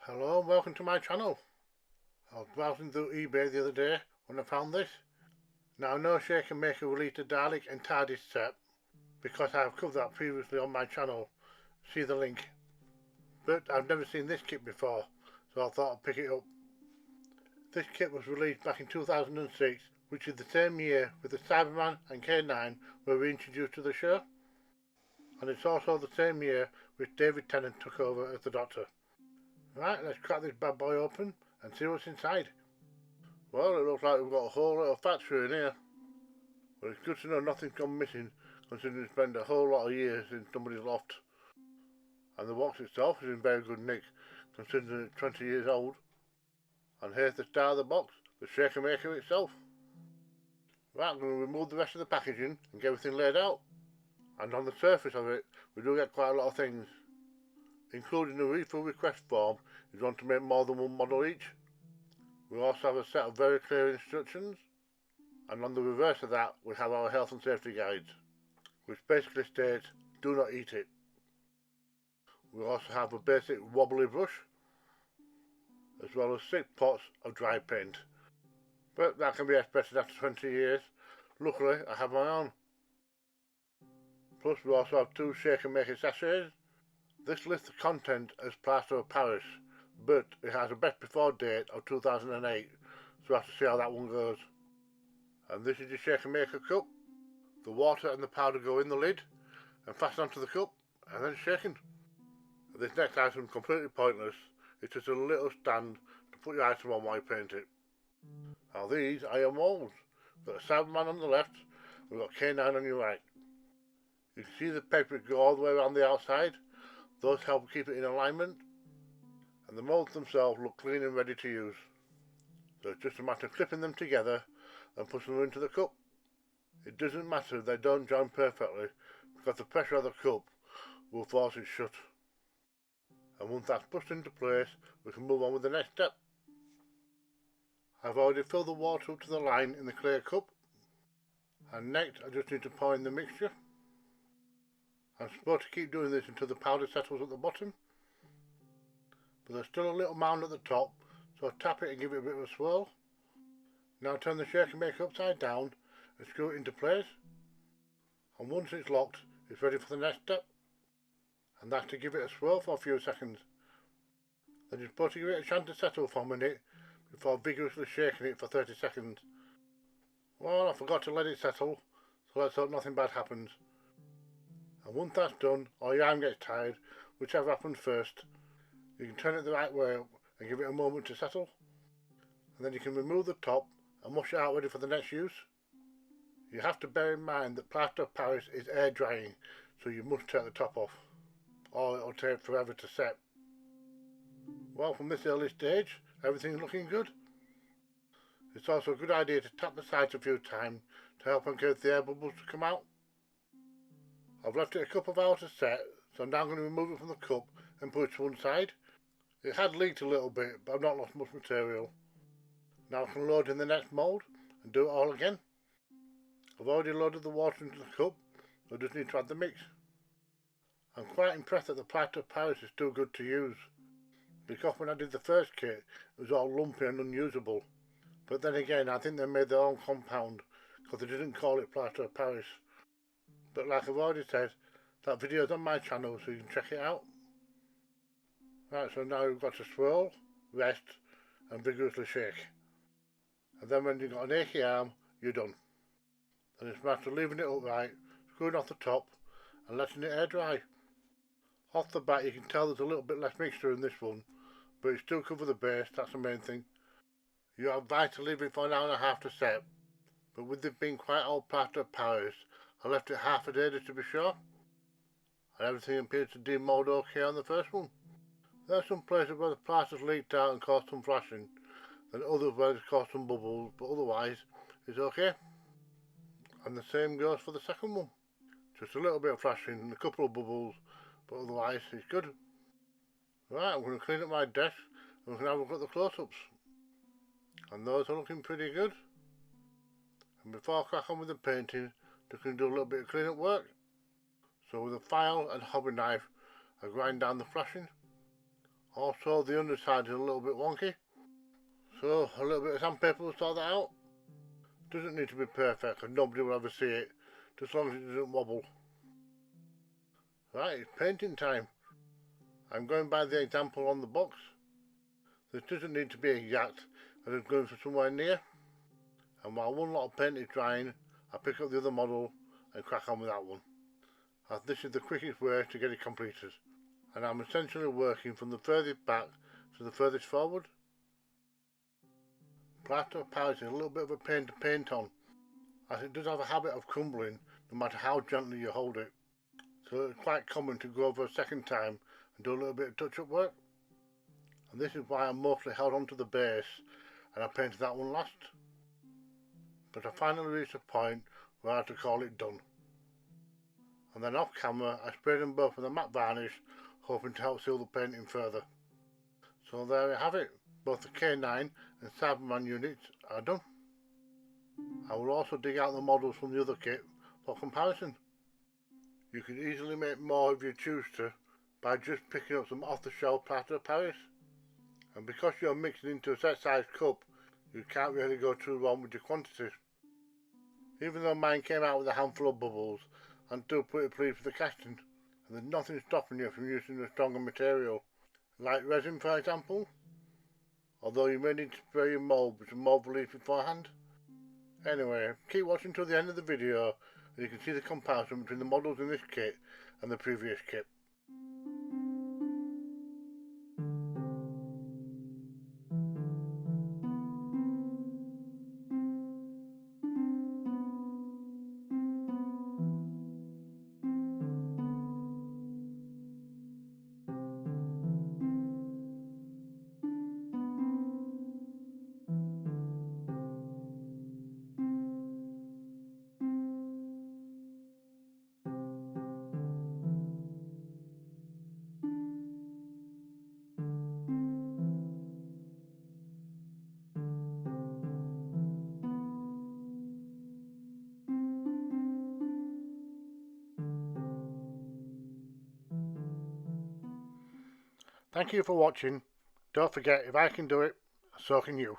Hello and welcome to my channel. I was browsing through eBay the other day when I found this. Now no shaker maker released a Dalek and TARDIS set because I have covered that previously on my channel. See the link. But I've never seen this kit before, so I thought I'd pick it up. This kit was released back in 2006, which is the same year with the Cyberman and K9 were reintroduced to the show. And it's also the same year which David Tennant took over as the Doctor. Right, let's crack this bad boy open and see what's inside. Well, it looks like we've got a whole lot of factory in here. But it's good to know nothing's gone missing, considering we spent a whole lot of years in somebody's loft. And the box itself is in very good nick, considering it's 20 years old. And here's the star of the box, the shaker maker itself. Right, I'm going to remove the rest of the packaging and get everything laid out. And on the surface of it, we do get quite a lot of things, including a refill request form if you want to make more than one model each. We also have a set of very clear instructions, and on the reverse of that we have our health and safety guides, which basically states do not eat it. We also have a basic wobbly brush, as well as 6 pots of dry paint, but that can be expected after 20 years. Luckily I have my own. Plus we also have 2 shaker maker sachets. This lists the content as plaster of Paris, but it has a best before date of 2008, so we'll have to see how that one goes. And this is your shaker maker cup. The water and the powder go in the lid and fasten onto the cup and then shaken. This next item is completely pointless. It's just a little stand to put your item on while you paint it. Now these are your moulds. We've got a Cyberman on the left, we've got K9 on your right. You can see the paper go all the way around the outside. Those help keep it in alignment, and the moulds themselves look clean and ready to use. So it's just a matter of clipping them together and pushing them into the cup. It doesn't matter if they don't join perfectly, because the pressure of the cup will force it shut. And once that's pushed into place, we can move on with the next step. I've already filled the water up to the line in the clear cup, and next I just need to pour in the mixture. I'm supposed to keep doing this until the powder settles at the bottom, but there's still a little mound at the top, so tap it and give it a bit of a swirl. Now turn the shaker maker upside down and screw it into place, and once it's locked, it's ready for the next step, and that's to give it a swirl for a few seconds. Then you're supposed to give it a chance to settle for a minute before vigorously shaking it for 30 seconds. Well, I forgot to let it settle, so let's hope nothing bad happens. And once that's done, or your arm gets tired, whichever happens first, you can turn it the right way up and give it a moment to settle. And then you can remove the top and wash it out ready for the next use. You have to bear in mind that plaster of Paris is air drying, so you must take the top off, or it'll take forever to set. Well, from this early stage, everything's looking good. It's also a good idea to tap the sides a few times to help encourage the air bubbles to come out. I've left it a couple of hours to set, so I'm now going to remove it from the cup and put it to one side. It had leaked a little bit, but I've not lost much material. Now I can load in the next mould and do it all again. I've already loaded the water into the cup, so I just need to add the mix. I'm quite impressed that the plaster of Paris is still good to use, because when I did the first kit it was all lumpy and unusable. But then again, I think they made their own compound, because they didn't call it plaster of Paris. But like I've already said, that video's on my channel, so you can check it out. Right, so now you've got to swirl, rest and vigorously shake. And then when you've got an achy arm, you're done. Then it's a matter of leaving it upright, screwing off the top and letting it air dry. Off the bat you can tell there's a little bit less mixture in this one, but it still covers the base, that's the main thing. You are advised to leave it for an hour and a half to set, but with it being quite old plaster of Paris, I left it half a day just to be sure, and everything appeared to demold okay on the first one. There are some places where the plaster's leaked out and caused some flashing, and others where it's caused some bubbles, but otherwise it's okay. And the same goes for the second one. Just a little bit of flashing and a couple of bubbles, but otherwise it's good. Right, I'm going to clean up my desk and we can have a look at the close-ups. And those are looking pretty good. And before I crack on with the painting, just going to do a little bit of clean-up work. So with a file and hobby knife, I grind down the flashing. Also the underside is a little bit wonky, so a little bit of sandpaper will sort that out. Doesn't need to be perfect and nobody will ever see it, just as long as it doesn't wobble. Right, it's painting time. I'm going by the example on the box. This doesn't need to be exact, as I'm going for somewhere near. And while one lot of paint is drying, I pick up the other model and crack on with that one, as this is the quickest way to get it completed. And I'm essentially working from the furthest back to the furthest forward. Plaster of Paris is a little bit of a pain to paint on, as it does have a habit of crumbling no matter how gently you hold it. So it's quite common to go over a second time and do a little bit of touch-up work. And this is why I mostly held on to the base and I painted that one last. But I finally reached a point where I had to call it done. And then off camera I sprayed them both with a matte varnish, hoping to help seal the painting further. So there you have it, both the K9 and Cyberman units are done. I will also dig out the models from the other kit for comparison. You can easily make more if you choose to by just picking up some off-the-shelf plaster of Paris. And because you're mixing into a set size cup, you can't really go too wrong with your quantities. Even though mine came out with a handful of bubbles, I'm still pretty pleased with the casting, and there's nothing stopping you from using a stronger material, like resin for example, although you may need to spray your mould with some mould relief beforehand. Anyway, keep watching till the end of the video and you can see the comparison between the models in this kit and the previous kit. Thank you for watching. Don't forget, if I can do it, so can you.